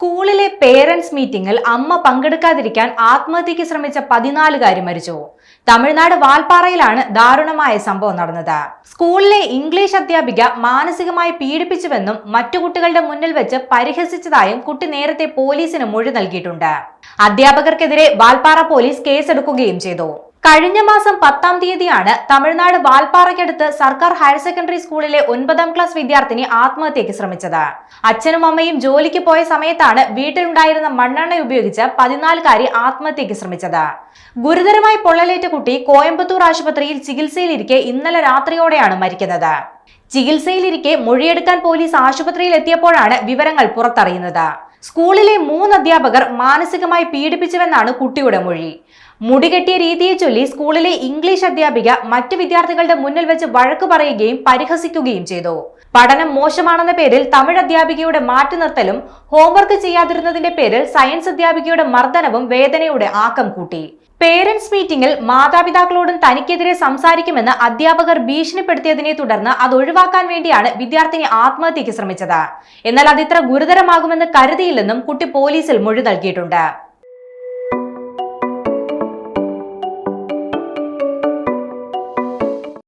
സ്കൂളിലെ പേരന്റ്സ് മീറ്റിംഗിൽ അമ്മ പങ്കെടുക്കാതിരിക്കാൻ ആത്മഹത്യക്ക് ശ്രമിച്ച 14 മരിച്ചു. തമിഴ്നാട് വാൽപ്പാറയിലാണ് ദാരുണമായ സംഭവം നടന്നത്. സ്കൂളിലെ ഇംഗ്ലീഷ് അധ്യാപിക മാനസികമായി പീഡിപ്പിച്ചുവെന്നും മറ്റു കുട്ടികളുടെ മുന്നിൽ വെച്ച് പരിഹസിച്ചതായും കുട്ടി നേരത്തെ പോലീസിന് മൊഴി നൽകിയിട്ടുണ്ട്. അധ്യാപകർക്കെതിരെ വാൽപ്പാറ പോലീസ് കേസെടുക്കുകയും ചെയ്തു. കഴിഞ്ഞ മാസം 10-ാം തീയതിയാണ് തമിഴ്നാട് വാൽപ്പാറയ്ക്കടുത്ത് സർക്കാർ ഹയർ സെക്കൻഡറി സ്കൂളിലെ 9ാം ക്ലാസ് വിദ്യാർത്ഥിനി ആത്മഹത്യക്ക് ശ്രമിച്ചത്. അച്ഛനും അമ്മയും ജോലിക്ക് പോയ സമയത്താണ് വീട്ടിലുണ്ടായിരുന്ന മണ്ണെണ്ണ ഉപയോഗിച്ച് 14-കാരി ആത്മഹത്യക്ക് ശ്രമിച്ചത്. ഗുരുതരമായി പൊള്ളലേറ്റ കുട്ടി കോയമ്പത്തൂർ ആശുപത്രിയിൽ ചികിത്സയിലിരിക്കെ ഇന്നലെ രാത്രിയോടെയാണ് മരിക്കുന്നത്. ചികിത്സയിലിരിക്കെ മൊഴിയെടുക്കാൻ പോലീസ് ആശുപത്രിയിൽ എത്തിയപ്പോഴാണ് വിവരങ്ങൾ പുറത്തറിയുന്നത്. സ്കൂളിലെ 3 അധ്യാപകർ മാനസികമായി പീഡിപ്പിച്ചുവെന്നാണ് കുട്ടിയുടെ മൊഴി. മുടികെട്ടിയ രീതിയെ ചൊല്ലി സ്കൂളിലെ ഇംഗ്ലീഷ് അധ്യാപിക മറ്റു വിദ്യാർത്ഥികളുടെ മുന്നിൽ വെച്ച് വഴക്കു പറയുകയും പരിഹസിക്കുകയും ചെയ്തു. പഠനം മോശമാണെന്ന പേരിൽ തമിഴ് അധ്യാപികയുടെ മാറ്റി നിർത്തലും ഹോംവർക്ക് ചെയ്യാതിരുന്നതിന്റെ പേരിൽ സയൻസ് അധ്യാപികയുടെ മർദ്ദനവും വേദനയുടെ ആക്കം കൂട്ടി. പേരന്റ്സ് മീറ്റിംഗിൽ മാതാപിതാക്കളോടും തനിക്കെതിരെ സംസാരിക്കുമെന്ന് അധ്യാപകർ ഭീഷണിപ്പെടുത്തിയതിനെ തുടർന്ന് അത് ഒഴിവാക്കാൻ വേണ്ടിയാണ് വിദ്യാർത്ഥിനി ആത്മഹത്യക്ക് ശ്രമിച്ചത്. എന്നാൽ അതിത്ര ഗുരുതരമാകുമെന്ന് കരുതിയില്ലെന്നും കുട്ടി പോലീസിൽ മൊഴി നൽകിയിട്ടുണ്ട്.